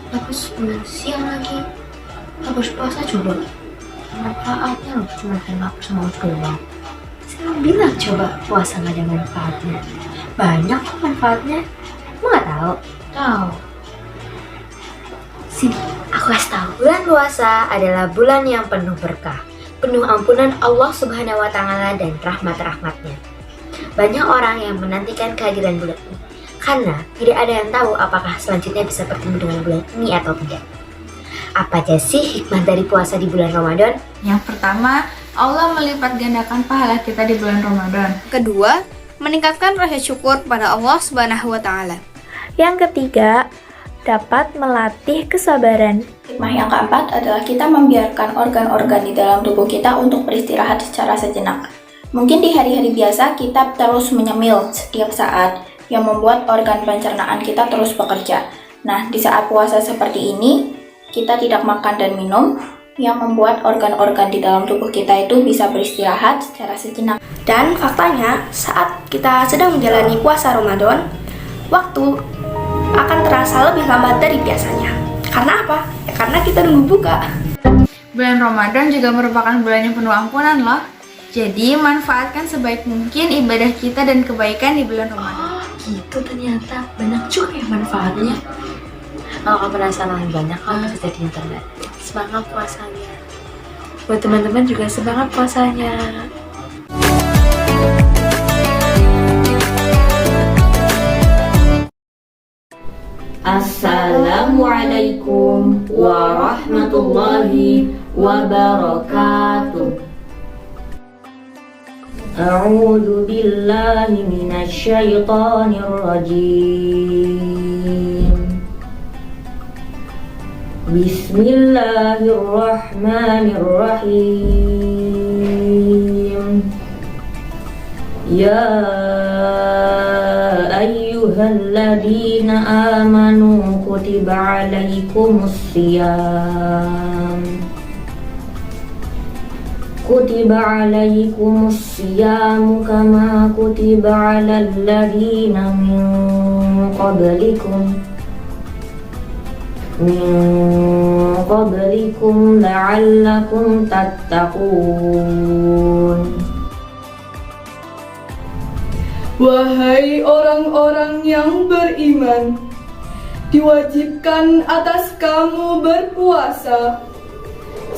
Habis siang lagi habis puasa juga manfaatnya loh, cuma kayak lapar sama perut doang. Saya bilang coba puasa nggak ada manfaatnya, banyak kok manfaatnya. Mau nggak tahu? Tahu. Sini, aku kasih tahu. Bulan puasa adalah bulan yang penuh berkah, penuh ampunan Allah Subhanahu wa Ta'ala dan rahmat-rahmatnya. Banyak orang yang menantikan kehadiran bulan ini karena tidak ada yang tahu apakah selanjutnya bisa bertemu dengan bulan ini atau tidak. Apa aja sih hikmah dari puasa di bulan Ramadan? Yang pertama, Allah melipat gandakan pahala kita di bulan Ramadan. Kedua, meningkatkan rasa syukur pada Allah Subhanahu wa Ta'ala. Yang ketiga, dapat melatih kesabaran. Hikmah yang keempat adalah kita membiarkan organ-organ di dalam tubuh kita untuk beristirahat secara sejenak. Mungkin di hari-hari biasa kita terus menyemil setiap saat yang membuat organ pencernaan kita terus bekerja. Nah, di saat puasa seperti ini, kita tidak makan dan minum yang membuat organ-organ di dalam tubuh kita itu bisa beristirahat secara sejenak. Dan faktanya, saat kita sedang menjalani puasa Ramadan, waktu akan terasa lebih lambat dari biasanya. Karena apa? Ya karena kita nunggu buka. Bulan Ramadan juga merupakan bulan yang penuh ampunan loh. Jadi manfaatkan sebaik mungkin ibadah kita dan kebaikan di bulan Ramadan. Oh gitu, ternyata banyak juga ya manfaatnya. Kalau kamu penasaran banyak, kamu bisa jadi internet. Semangat puasanya. Buat teman-teman juga semangat puasanya. Assalamualaikum warahmatullahi wabarakatuh. A'udzu billahi minasy syaithanir rajim. Bismillahirrahmanirrahim. Ya ayyuhalladzina amanu kutiba alaikumus siyam. Kutiba alaikumus siyam kama kutiba alal ladzina min qablikum la'allakum tattaqun. Wahai orang-orang yang beriman, diwajibkan atas kamu berpuasa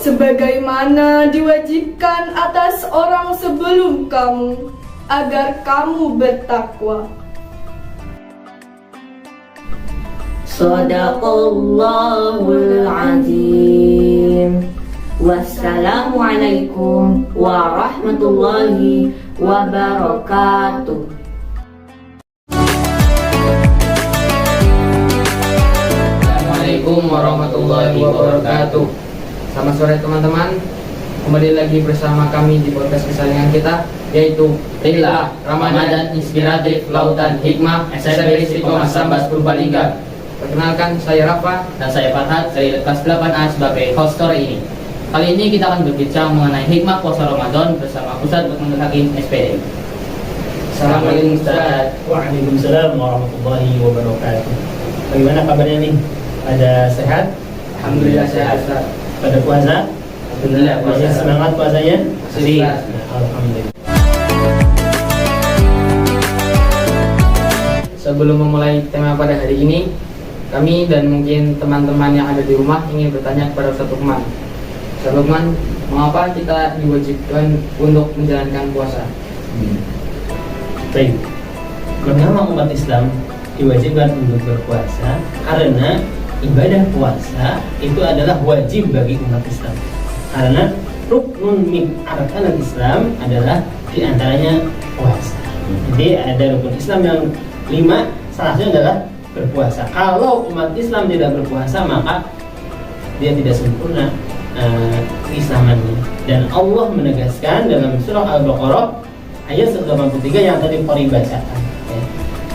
sebagaimana diwajibkan atas orang sebelum kamu, agar kamu bertakwa. Shadaqallahul azim. Wassalamualaikum warahmatullahi wabarakatuh. Assalamualaikum warahmatullahi wabarakatuh. Selamat sore teman-teman. Kembali lagi bersama kami di podcast kesayangan kita, yaitu Rila Ramadan Inspiratif Lautan Hikmah SMP Istiqomah Sambas Purbalingga. Perkenalkan, saya Rafa dan saya Farhat dari kelas 8A sebagai host sore ini. Kali ini kita akan berbincang mengenai hikmah puasa Ramadan bersama Ustadz Lukmanul Hakim SPD. Assalamualaikum Ustaz. Waalaikumsalam warahmatullahi wabarakatuh. Bagaimana kabarnya nih? Pada sehat? Alhamdulillah sehat Ustaz. Pada puasa? Alhamdulillah puasa. Masih semangat puasanya? Semangat. Alhamdulillah. Sebelum memulai tema pada hari ini, kami dan mungkin teman-teman yang ada di rumah ingin bertanya kepada Ustaz Lukman. Ustaz Lukman, mengapa kita diwajibkan untuk menjalankan puasa? Baik. Mengapa umat Islam diwajibkan untuk berpuasa? Karena ibadah puasa itu adalah wajib bagi umat Islam. Karena ruknun min arkanil Islam adalah diantaranya puasa. Jadi ada rukun Islam yang 5, salah satunya adalah berpuasa. Kalau umat Islam tidak berpuasa, maka dia tidak sempurna keislamannya. Dan Allah menegaskan dalam surah Al-Baqarah ayat 183 yang tadi Qori bacakan.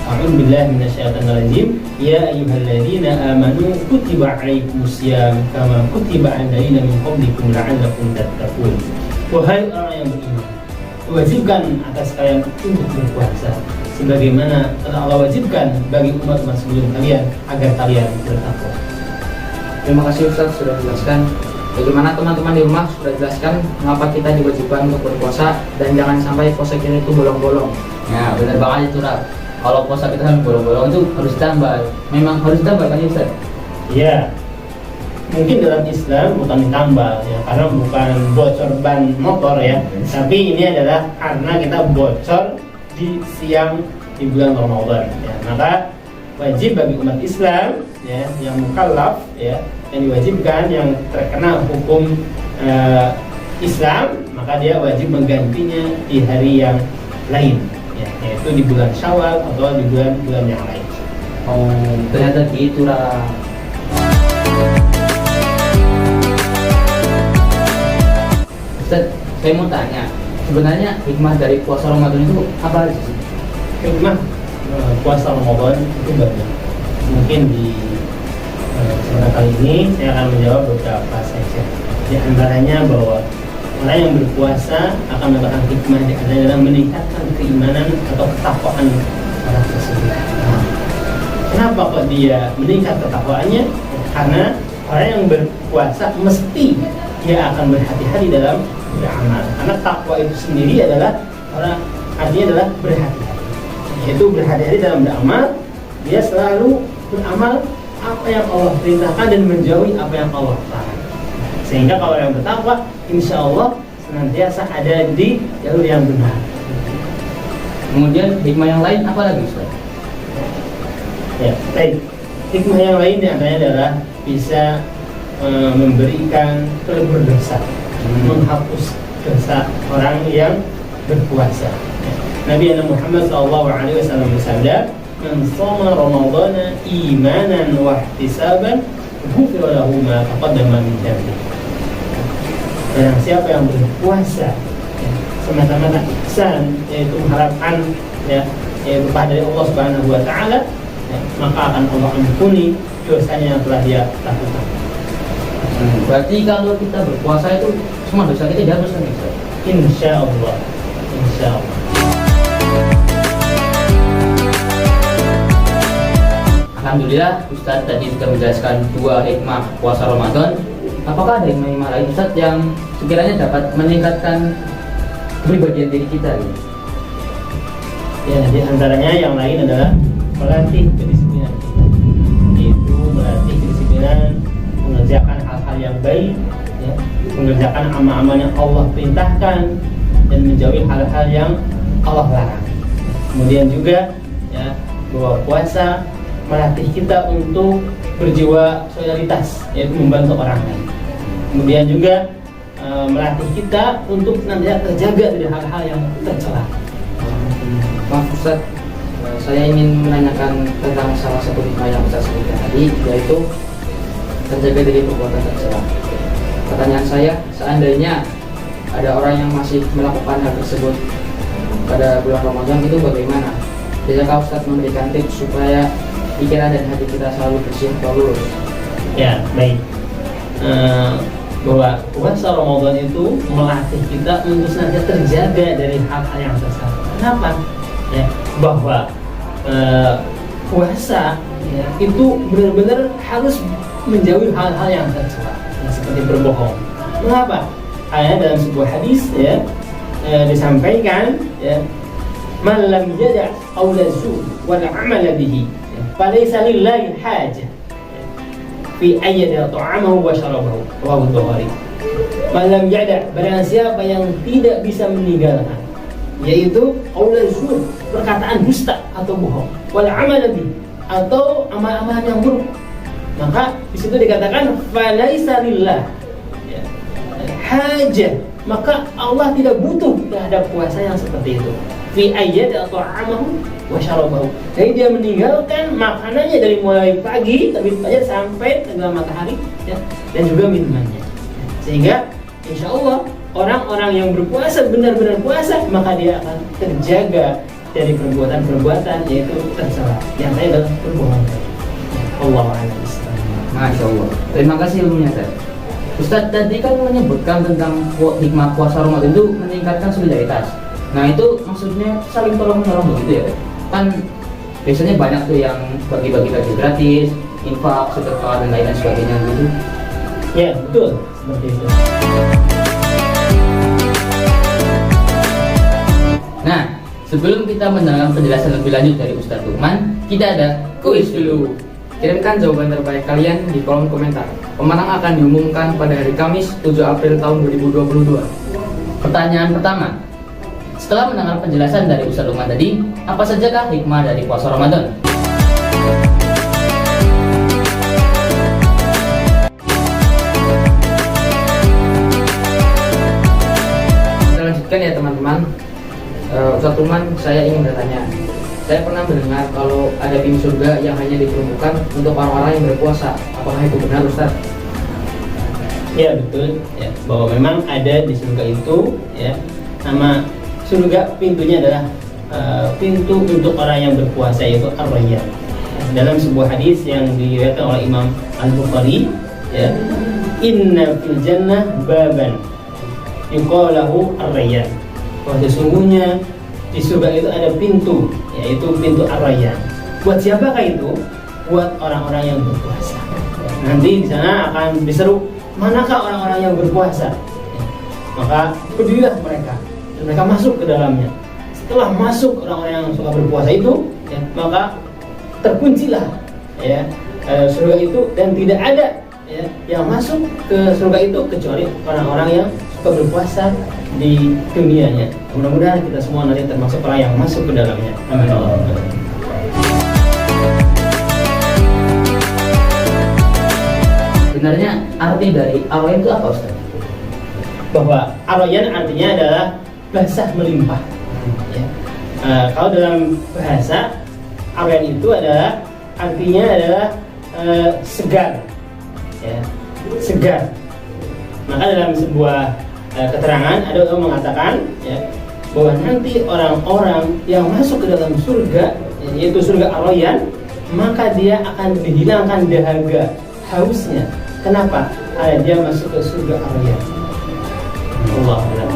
A'udzu billahi minasyaitonir rajim. Ya ayyuhalladzina amanu kutiba alaikumusiyam kama kutiba 'alal ladzina min qablikum la'allakum tattaqun. Wahai orang yang beriman, wajibkan atas kalian untuk berpuasa sebagaimana telah Allah wajibkan bagi umat-umat sebelum kalian agar kalian bertakwa. Terima kasih Ustaz sudah menjelaskan. Bagaimana teman-teman di rumah sudah jelaskan mengapa kita diwajibkan untuk berpuasa dan jangan sampai puasa kita itu bolong-bolong. Nah, benar banget itu, Raf. Kalau puasa kita sampai bolong-bolong itu harus ditambah. Memang harus ditambah kan, Ustaz? Iya. Mungkin dalam Islam bukan ditambah ya, karena bukan bocor ban motor ya. Tapi ini adalah karena kita bocor di siang di bulan Ramadan ya. Maka wajib bagi umat Islam ya yang mukallaf ya, yang diwajibkan, yang terkena hukum Islam, maka dia wajib menggantinya di hari yang lain ya, yaitu di bulan Syawal atau di bulan-bulan yang lain. Oh, ternyata gitu, Raf. Ustaz, saya mau tanya, sebenarnya hikmah dari puasa Ramadan itu apa aja sih? Hikmah puasa Ramadan itu banyak. Mungkin di kesempatan kali ini saya akan menjawab beberapa saja. Di antaranya bahwa orang yang berpuasa akan mendapatkan hikmah di antaranya adalah meningkatkan keimanan atau ketakwaan orang tersebut. Nah, kenapa kok dia meningkat ketakwaannya? Karena orang yang berpuasa mesti dia akan berhati-hati dalam beramal. Karena takwa itu sendiri adalah artinya adalah berhati-hati. Yaitu berhati-hati dalam beramal, dia selalu beramal apa yang Allah perintahkan dan menjauhi apa yang Allah larang. Sehingga kalau yang bertakwa, insya Allah senantiasa ada di jalur yang benar. Kemudian hikmah yang lain apa lagi, Ustaz? Ya, baik. Hikmah yang lain diantaranya adalah bisa memberikan pelebur dosa, menghapus dosa orang yang berpuasa. Nabi Muhammad SAW bersabda, "Man shoma Ramadhana imanan wa ihtisaban, ghufira lahu ma taqaddama min dhanbihi." Barang siapa yang berpuasa semata-mata ihsan, yaitu mengharapkan yaitu pahala dari Allah Subhanahu wa taala, maka akan Allah ampuni dosanya yang telah dia lakukan. Berarti kalau kita berpuasa itu semua dosa kita dihapuskan, Ustaz? Insya Allah. Insya Allah. Alhamdulillah, Ustaz tadi sudah menjelaskan 2 hikmah puasa Ramadan. Apakah ada hikmah lain, Ustaz, yang sekiranya dapat meningkatkan kepribadian diri kita? Ya, di antaranya yang lain adalah melatih kedisiplinan kita, yaitu melatih kedisiplinan mengerjakan hal-hal yang baik, ya, mengerjakan amal-amal yang Allah perintahkan dan menjauhi hal-hal yang Allah larang. Kemudian juga ya, bahwa puasa melatih kita untuk berjiwa solidaritas, yaitu membantu orang lain. Kemudian juga melatih kita untuk nantinya terjaga dari hal-hal yang tercela. Maaf Ustaz, saya ingin menanyakan tentang salah satu hikmah yang Ustaz sebutkan tadi, yaitu terjaga dari perbuatan tercela. Pertanyaan saya, seandainya ada orang yang masih melakukan hal tersebut pada bulan Ramadan, itu bagaimana? Bisakah Ustaz memberikan tips supaya pikiran dan hati kita selalu bersih atau lurus? Ya, baik. Bahwa puasa Ramadan itu melatih kita untuk senantiasa terjaga dari hal-hal yang tercela. Kenapa? Ya, bahwa puasa ya, itu benar-benar harus menjauhi hal-hal yang tercela, ya, seperti berbohong. Mengapa? Karena dalam sebuah hadis ya disampaikan ya, man lam yada' qawla zu' wal 'amala bihi falaysa lillahi hajah fi ayyada ta'amahu wa syarabahu. Rawahu Bukhari. Man lam yada', barang siapa yang tidak bisa meninggalkan, yaitu qawla zu', perkataan dusta atau bohong, wal 'amala bihi, atau amal-amalan yang buruk, maka di situ dikatakan falaysa lillah hajah, maka Allah tidak butuh terhadap puasa yang seperti itu. Fi ayyad atau amahu wa syarabahu. Jadi dia meninggalkan makanannya dari mulai pagi terbit fajar sampai tenggelam matahari ya, dan juga minumannya. Sehingga insya Allah orang-orang yang berpuasa benar-benar puasa, maka dia akan terjaga dari perbuatan-perbuatan yaitu tercela. Yang lain adalah berbohong. Allahu a'lam. Masya Allah. Terima kasih ilmunya, Ustaz. Ustaz tadi kan menyebutkan tentang hikmah puasa Ramadan itu meningkatkan solidaritas. Nah itu maksudnya saling tolong menolong begitu ya? Kan biasanya banyak tuh yang bagi-bagi baju gratis, infak, sedekah dan lain sebagainya gitu. Ya, betul seperti itu. Nah, sebelum kita mendengarkan penjelasan lebih lanjut dari Ustadz Lukman, kita ada kuis dulu. Kirimkan jawaban terbaik kalian di kolom komentar. Pemenang akan diumumkan pada hari Kamis 7 April tahun 2022. Pertanyaan pertama, setelah mendengar penjelasan dari Ustadz Lukman tadi, apa sajakah hikmah dari puasa Ramadan? Kita lanjutkan ya teman-teman. Ustadz Lukman, saya ingin bertanya. Saya pernah mendengar kalau ada pintu surga yang hanya diperuntukkan untuk orang-orang yang berpuasa. Apakah itu benar, Ustaz? Ya, betul. Ya, bahwa memang ada di surga itu, ya, nama surga pintunya adalah pintu untuk orang yang berpuasa, yaitu Ar-Rayyan. Dalam sebuah hadis yang diriwayatkan oleh Imam Al-Bukhari, ya, inna fil jannah baban yuqalahu Ar-Rayyan. Bahwa sesungguhnya di surga itu ada pintu, yaitu pintu Ar-Rayyan. Buat siapakah itu? Buat orang-orang yang berpuasa. Nanti di sana akan diseru, manakah orang-orang yang berpuasa? Maka berdirilah mereka dan mereka masuk ke dalamnya. Setelah masuk orang-orang yang suka berpuasa itu, ya, maka terkuncilah, ya, surga itu, dan tidak ada, ya, yang masuk ke surga itu kecuali orang-orang yang suka berpuasa di dunianya. Mudah-mudahan kita semua nanti termasuk orang yang masuk ke dalamnya. Amin. Sebenarnya arti dari Ar-Rayyan itu apa, Ustaz? Bahwa Ar-Rayyan artinya adalah basah melimpah. Ya. Kalau dalam bahasa, Ar-Rayyan itu adalah artinya adalah segar, ya, segar. Maka dalam sebuah keterangan ada orang mengatakan, ya, bahwa nanti orang-orang yang masuk ke dalam surga, yaitu surga Ar-Rayyan, maka dia akan dihilangkan dahaga, hausnya. Kenapa? Karena dia masuk ke surga Ar-Rayyan. Allahu Akbar.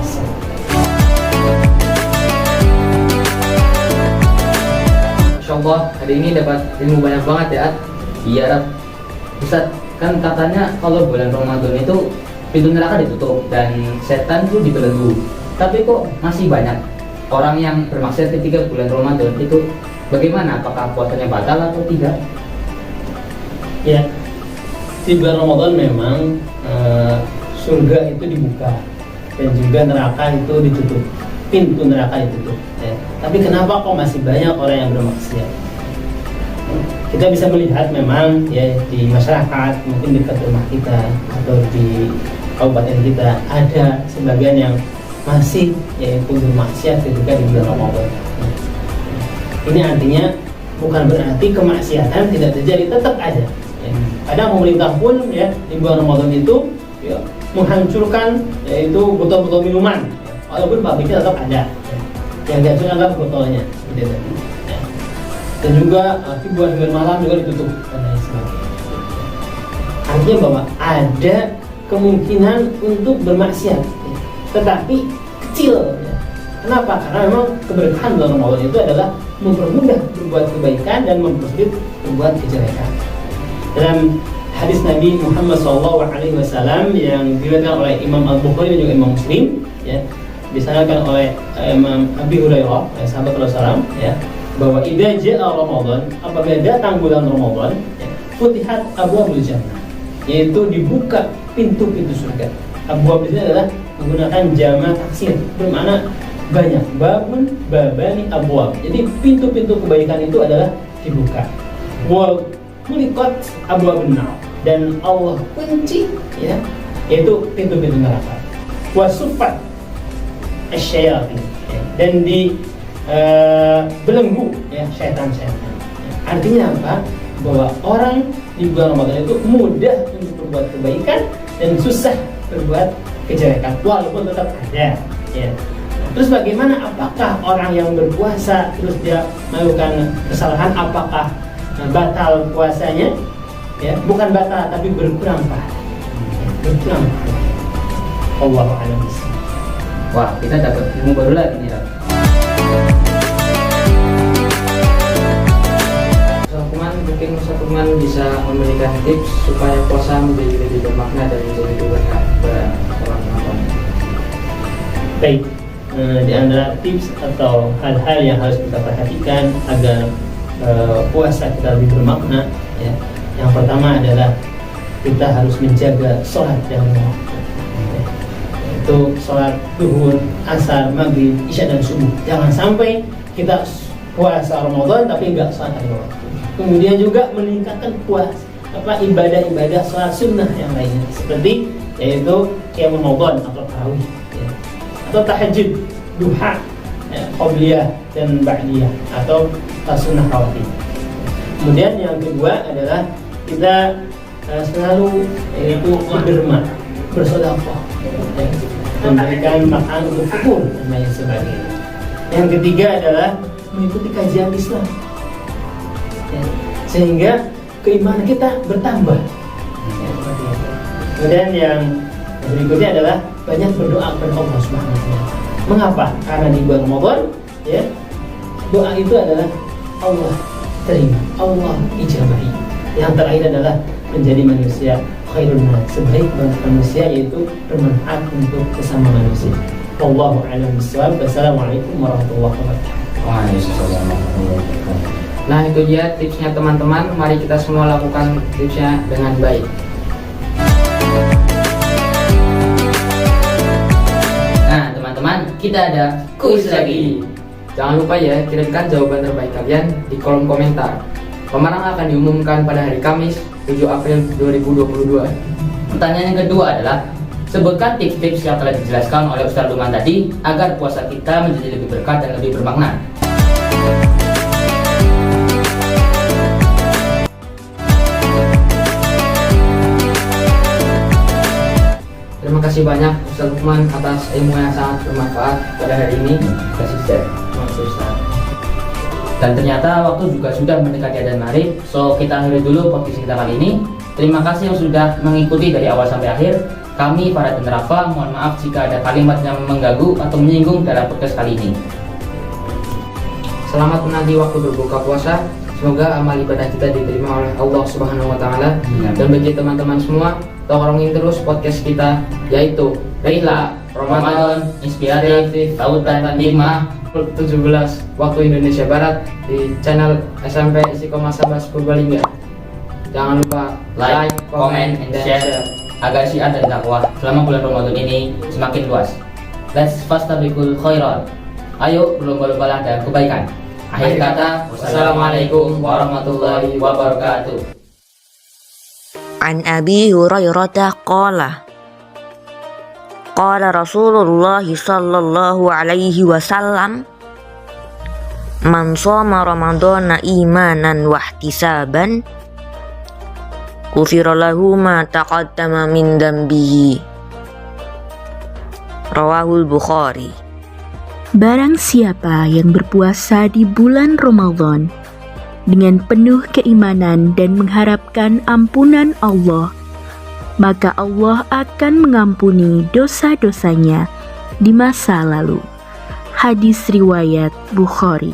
Masya Allah, hari ini dapat ilmu banyak banget ya, Ad. Iya, Ustaz, kan katanya kalau bulan Ramadan itu pintu neraka ditutup dan setan itu dibelenggu. Tapi kok masih banyak orang yang bermaksiat ketika bulan Ramadan itu? Bagaimana? Apakah puasanya batal atau tidak? Ya, di bulan Ramadan memang surga itu dibuka dan juga neraka itu ditutup, pintu neraka ditutup, ya. Tapi kenapa kok masih banyak orang yang bermaksiat? Kita bisa melihat memang, ya, di masyarakat, mungkin dekat rumah kita atau di kabupaten kita ada sebagian yang masih, yaitu bermaksiat ketika di bulan Ramadan. Ini artinya bukan berarti kemaksiatan tidak terjadi, tetap ada. Ya. Kadang pemerintah pun, ya, di bulan Ramadan itu, ya, menghancurkan, yaitu botol-botol minuman, ya, walaupun pabriknya tetap ada, ya. Yang dihancur anggap botolnya, gitu. Ya. Dan juga hiburan malam juga ditutup dan lain sebagainya. Artinya bahwa ada kemungkinan untuk bermaksiat, ya, tetapi kecil, ya. Kenapa? Karena memang keberkahan bulan Ramadan itu adalah mempermudah berbuat kebaikan dan mempersulit berbuat kejelekan. Dalam hadis Nabi Muhammad SAW yang diriwayatkan oleh Imam Al-Bukhari dan juga Imam Muslim, ya, disandarkan oleh Imam Abi Hurairah, sahabat Rasulullah, ya, bahwa idza jaa Ramadan, apabila datang bulan Ramadan, ya, futihat abwaabul jannah, yaitu dibuka pintu-pintu surga. Abwaab itu adalah menggunakan jama' taksir, bermakna banyak, babun babani abwaab. Jadi pintu-pintu kebaikan itu adalah dibuka. Wa muliqat abwaabun nar, dan Allah kunci, ya, yaitu pintu-pintu neraka. Wa suffat asyayatin, ya, dan di belenggu, ya, syaitan-syaitan. Artinya apa? Bahwa orang di bulan Ramadan itu mudah untuk berbuat kebaikan dan susah berbuat kejelekan, walaupun tetap ada, ya. Terus bagaimana? Apakah orang yang berpuasa terus dia melakukan kesalahan, apakah batal puasanya? Ya, bukan batal tapi berkurang pahala. Ya, berkurang pahala. Allahu a'lam. Wah, kita dapat ilmu baru lagi nih, Rab. Mungkin satu teman-teman bisa memberikan tips supaya puasa menjadi lebih bermakna dan menjadi lebih berkah buat teman-teman? Baik, di antara tips atau hal-hal yang harus kita perhatikan agar puasa kita lebih bermakna, ya, yang pertama adalah kita harus menjaga sholat yang waktu, yaitu sholat zuhur, asar, maghrib, isya dan subuh. Jangan sampai kita puasa Ramadan tapi nggak sholat lima waktu. Kemudian juga meningkatkan ibadah-ibadah sholat sunnah yang lainnya, seperti yaitu qiyam Ramadan atau tarawih, ya, atau tahajud, duha, ya, qabliyah dan ba'diyah atau sunnah rawatib. Kemudian yang kedua adalah kita selalu yaitu berderma, bersedekah, ya, memberikan makan untuk fakir dan lain sebagainya. Yang ketiga adalah mengikuti kajian Islam, ya, sehingga keimanan kita bertambah, ya, seperti itu. Kemudian yang berikutnya adalah banyak berdoa kepada Allah Subhanahu wa Ta'ala. Mengapa? Karena di bulan Ramadan, ya, doa itu adalah Allah terima, Allah ijabahi. Yang terakhir adalah menjadi manusia khairun nas, sebaik manusia, yaitu bermanfaat untuk sesama manusia. Wallahu a'lam bishawab. Wassalamualaikum warahmatullahi wabarakatuh. Waalaikumsalam warahmatullahi wabarakatuh. Nah, itu dia tipsnya teman-teman. Mari kita semua lakukan tipsnya dengan baik. Nah teman-teman, kita ada kuis lagi. Jangan lupa ya, kirimkan jawaban terbaik kalian di kolom komentar. Pemenang akan diumumkan pada hari Kamis 7 April 2022. Pertanyaan yang kedua adalah, sebutkan tips-tips yang telah dijelaskan oleh Ustaz Luman tadi agar puasa kita menjadi lebih berkah dan lebih bermakna. Terima kasih banyak Ustaz Lukman atas ilmu yang sangat bermanfaat pada hari ini. Terima kasih Ustaz. Terima kasih Ustaz. Dan ternyata waktu juga sudah mendekati adzan maghrib, so kita akhiri dulu podcast kita kali ini. Terima kasih yang sudah mengikuti dari awal sampai akhir. Kami para Tenerafa mohon maaf jika ada kalimat yang mengganggu atau menyinggung dalam podcast kali ini. Selamat menanti waktu berbuka puasa. Semoga amal ibadah kita diterima oleh Allah Subhanahu wa Ta'ala. Dan bagi teman-teman semua, tolongin terus podcast kita, yaitu Rihla Ramadan Inspiratif Tautan dan Hikmah 17 waktu Indonesia Barat di channel SMP Istiqomah Sabas Purbalingga. Jangan lupa like, comment, and share agar syiar dan dakwah selama bulan Ramadan ini semakin luas. Let's fastabiqul khairat. Ayo berlomba-lombalah dalam kebaikan. Akhir kata, wassalamualaikum warahmatullahi wabarakatuh. An Abi Hurairah qala qala Rasulullah sallallahu alaihi wasallam, man shoma ramadhana imanan wa ihtisaban ghufira lahu ma taqaddama min dambihi. Rawahul Bukhari. Barang siapa yang berpuasa di bulan Ramadan dengan penuh keimanan dan mengharapkan ampunan Allah, maka Allah akan mengampuni dosa-dosanya di masa lalu. Hadis riwayat Bukhari.